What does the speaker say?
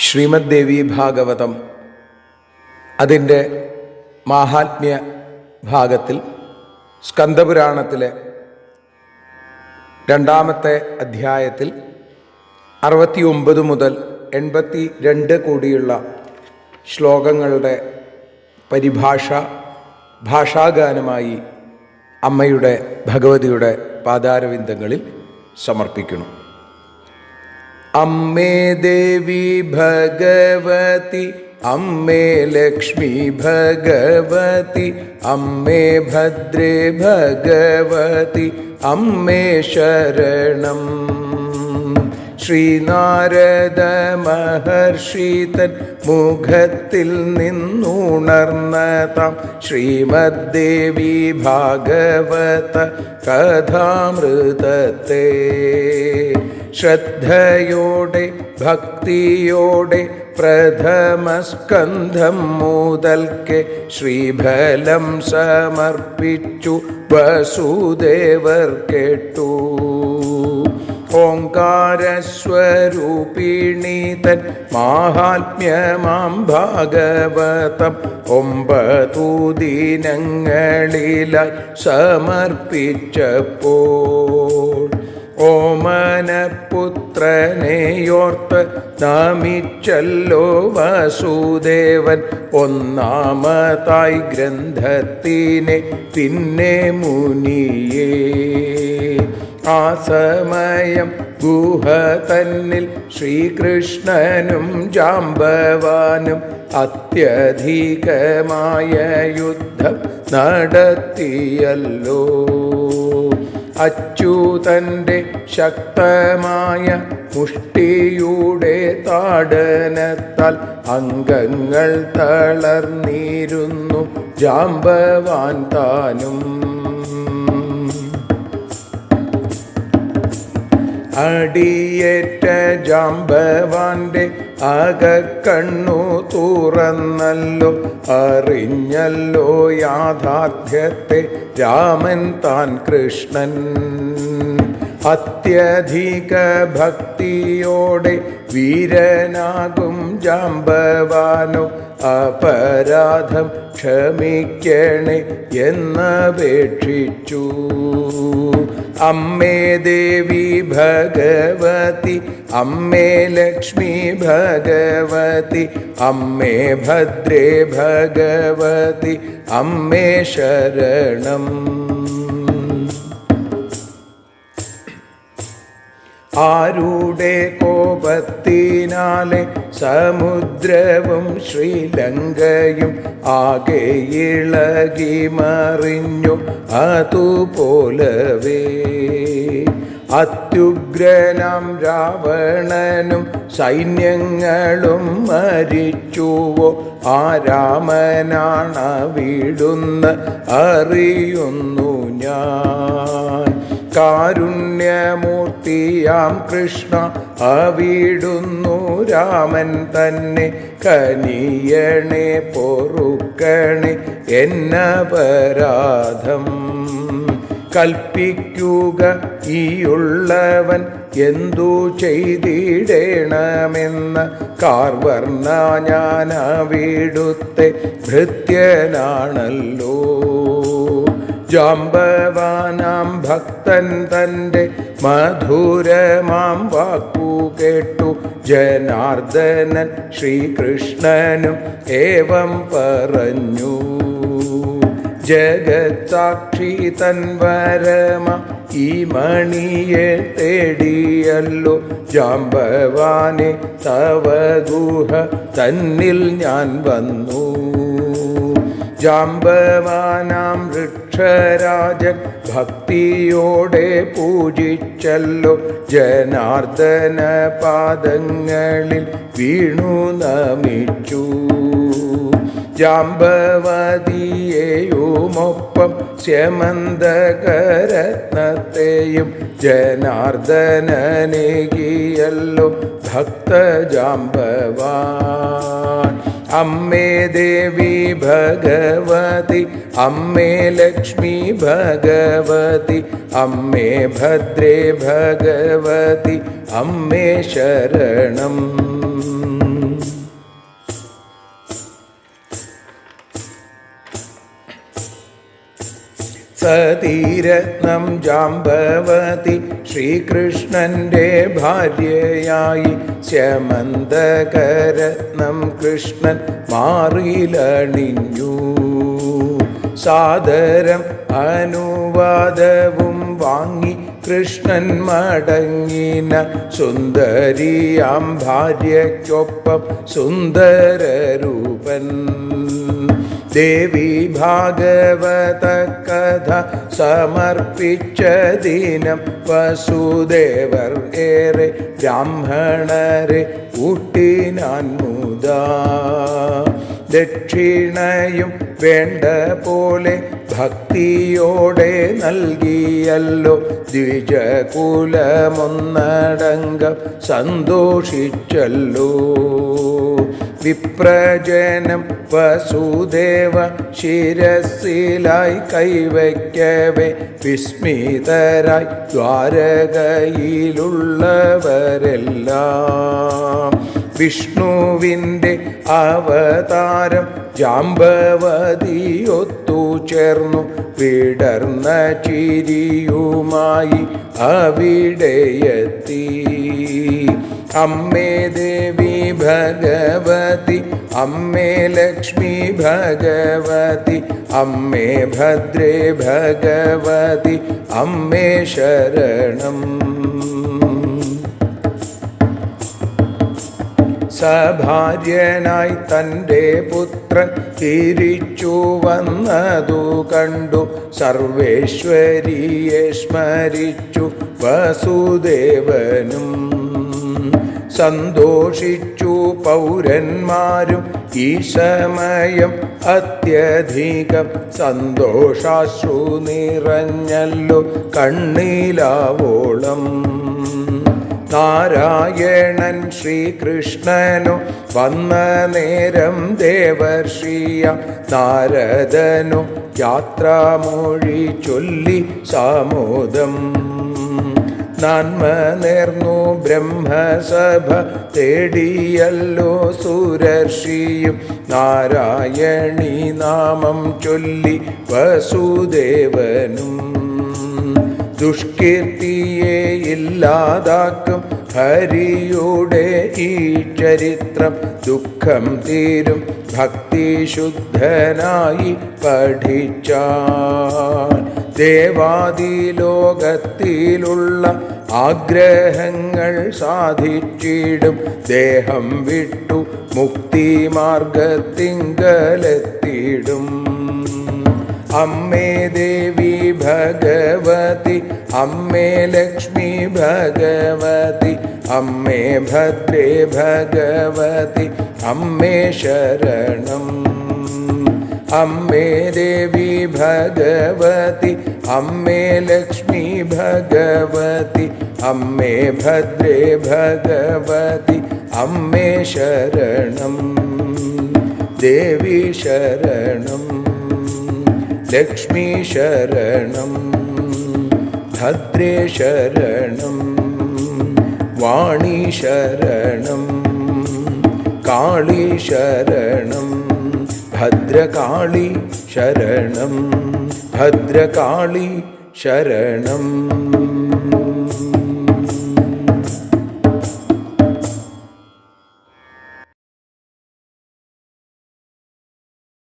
ശ്രീമദ് ദേവി ഭാഗവതം അതിൻ്റെ മാഹാത്മ്യ ഭാഗത്തിൽ സ്കന്ദപുരാണത്തിലെ 2-ാമത്തെ അധ്യായത്തിൽ 69 മുതൽ 82 കൂടിയുള്ള ശ്ലോകങ്ങളുടെ പരിഭാഷ ഭാഷാഗാനമായി അമ്മയുടെ ഭഗവതിയുടെ പാദാരവിന്ദങ്ങളിൽ സമർപ്പിക്കുന്നു. അമ്മേ ദേവി ഭഗവതി, അമ്മേ ലക്ഷ്മി ഭഗവതി, അമ്മേ ഭദ്രേ ഭഗവതി, അമ്മേ ശരണം. ശ്രീനാരദ മഹർഷി തൻ മുഖത്തിൽ നിന്നുണർന്നതാം ശ്രീമദ് ദേവി ഭാഗവത കഥാമൃതത്തെ ശ്രദ്ധയോടെ ഭക്തിയോടെ പ്രഥമസ്കന്ധം മുതൽക്കെ ശ്രീഫലം സമർപ്പിച്ചു വസുദേവർ കേട്ടു. ഓംകാരസ്വരൂപിണി തൻ മാഹാത്മ്യമാം ഭാഗവതം 9 ദിനങ്ങളിലായി സമർപ്പിച്ചപ്പോൾ ഓമനപുത്രനെയോർത്ത് നമിച്ചല്ലോ വസുദേവൻ. ഒന്നാമതായി ഗ്രന്ഥത്തിനെ പിന്നെ മുനിയേ. ആ സമയം ഗുഹ തന്നിൽ ശ്രീകൃഷ്ണനും ജാംബവാനും അത്യധികമായ യുദ്ധം നടത്തിയല്ലോ. അച്യുതൻ്റെ ശക്തമായ മുഷ്ടിയുടെ താടനത്താൽ അംഗങ്ങൾ തളർന്നിരുന്നു ജാംബവാൻ താനും. അടിയേറ്റ ജാംബവാന്റെ അകക്കണ്ണു തുറന്നല്ലോ. അറിഞ്ഞല്ലോ യാഥാർത്ഥ്യത്തെ രാമൻ താൻ കൃഷ്ണൻ. അത്യധിക ഭക്തിയോടെ വീരനാകും ജാംബവാനോ അപരാധം ക്ഷമിക്കണേ എന്നപേക്ഷിച്ചു. അമ്മേ ദേവി ഭഗവതി, അമ്മേ ലക്ഷ്മി ഭഗവതി, അമ്മേ ഭദ്രേ ഭഗവതി, അമ്മേ ശരണം. ആരുടെ കോപത്തിനാലെ സമുദ്രവും ശ്രീലങ്കയും ആകെ ഇളകി മറിഞ്ഞു, അതുപോലവേ അത്യുഗ്രനാം രാവണനും സൈന്യങ്ങളും മരിച്ചുവോ. ആ രാമനാണവിടുന്ന് അറിയുന്നു ഞാൻ. കാരുണ്യമൂർത്തിയാം കൃഷ്ണ അവിടുന്നു രാമൻ തന്നെ. കനിയണേ പൊറുക്കണേ എന്നപരാധം. കൽപ്പിക്കുക ഈയുള്ളവൻ എന്തു ചെയ്തിടേണമെന്ന്. കാർവർണ്ണ ഞാൻ അവിടുത്തെ ഭൃത്യനാണല്ലോ. ജാംബവാനാം ഭക്തൻ തൻ്റെ മധുരമാം വാക്കു കേട്ടു. ജനാർദ്ദനൻ ശ്രീകൃഷ്ണനും ഏവം പറഞ്ഞു. ജഗത്സാക്ഷി തൻ വരമ ഈ മണിയെ തേടിയല്ലോ. ജാംബവാനെ തവ ഗുഹ തന്നിൽ ഞാൻ വന്നു. ജാംബവാനാം വൃക്ഷരാജൻ ഭക്തിയോടെ പൂജിച്ചല്ലോ. ജനാർദ്ദന പാദങ്ങളിൽ വീണു നമിച്ചു. ജാംബവതിയെയുമൊപ്പം സ്യമന്തകരത്നത്തെയും ജനാർദ്ദനനേകിയല്ലോ ഭക്ത ജാംബവാൻ. അമ്മേ ദേവി ഭഗവതി, അമ്മേ ലക്ഷ്മി ഭഗവതി, അമ്മേ ഭദ്രേ ഭഗവതി, അമ്മേ ശരണം. സതീരത്നം ജാംബവതി ശ്രീകൃഷ്ണന്റെ ഭാര്യയായി സ്യമന്തകരത്നം കൃഷ്ണൻ മാറിലണിഞ്ഞു. സാദരം അനുവാദവും വാങ്ങി കൃഷ്ണൻ മടങ്ങിന സുന്ദരിയാം ഭാര്യയ്ക്കൊപ്പം സുന്ദരരൂപൻ. ദേവി ഭാഗവത കഥ സമർപ്പിച്ച ദിനം വസുദേവർ ഏറെ ബ്രാഹ്മണരെ ഊട്ടിനാൻ മുതാ. ദക്ഷിണയും വേണ്ട പോലെ ഭക്തിയോടെ നൽകിയല്ലോ ദ്വിജകുലമൊന്നടങ്കം സന്തോഷിച്ചല്ലോ. വിപ്രജനം വസുദേവ ശിരസിലായി കൈവയ്ക്കവേ വിസ്മിതരായി ദ്വാരകയിലുള്ളവരെല്ലാം. വിഷ്ണുവിൻ്റെ അവതാരം ജാംബവതിയൊത്തു ചേർന്നു വിടർന്ന ചിരിയുമായി അവിടെയെത്തി. അമ്മേ ദേവി ഭഗവതി, അമ്മേ ലക്ഷ്മി ഭഗവതി, അമ്മേ ഭദ്രേ ഭഗവതി, അമ്മേ ശരണം. സഭാര്യനായി തൻ്റെ പുത്രൻ തിരിച്ചു വന്നതു കണ്ടു സർവേശ്വരിയെ സ്മരിച്ചു വസുദേവനും. സന്തോഷിച്ചു പൗരന്മാരും ഈ സമയം അത്യധികം സന്തോഷാശ്രു നിറഞ്ഞല്ലോ കണ്ണിലാവോളം. നാരായണൻ ശ്രീകൃഷ്ണനു വന്ന നേരം ദേവർഷിയ നാരദനു യാത്രാമൊഴി ചൊല്ലി സാമോദം. നന്മ നേർന്നു ബ്രഹ്മസഭ തേടിയല്ലോ സുരർഷിയും നാരായണീ നാമം ചൊല്ലി വസുദേവനും. ദുഷ്കീർത്തിയെ ഇല്ലാതാക്കും ഹരിയുടെ ഈ ചരിത്രം ദുഃഖം തീരും ഭക്തിശുദ്ധനായി പഠിച്ചാൽ. ദേവാദിലോകത്തിലുള്ള ആഗ്രഹങ്ങൾ സാധിച്ചിടും ദേഹം വിട്ടു മുക്തിമാർഗത്തിങ്കലെത്തിയിടും. അമ്മേ ദേവി ഭഗവതി, അമ്മേ ലക്ഷ്മി ഭഗവതി, അമ്മേ ഭദ്രേ ഭഗവതി, അമ്മേ ശരണം. അമ്മേ ദേവി ഭഗവതി, അമ്മേ ലക്ഷ്മി ഭഗവതി, അമ്മേ ഭദ്രേ ഭഗവതി, അമ്മേ ശരണം. ദേവി ശരണം, ലക്ഷ്മി ശരണം, ഭദ്രേ ശരണം, വാണി ശരണം, കാളി ശരണം, ഭദ്രകാളി ശരണം, ഭദ്രകാളി ശരണം.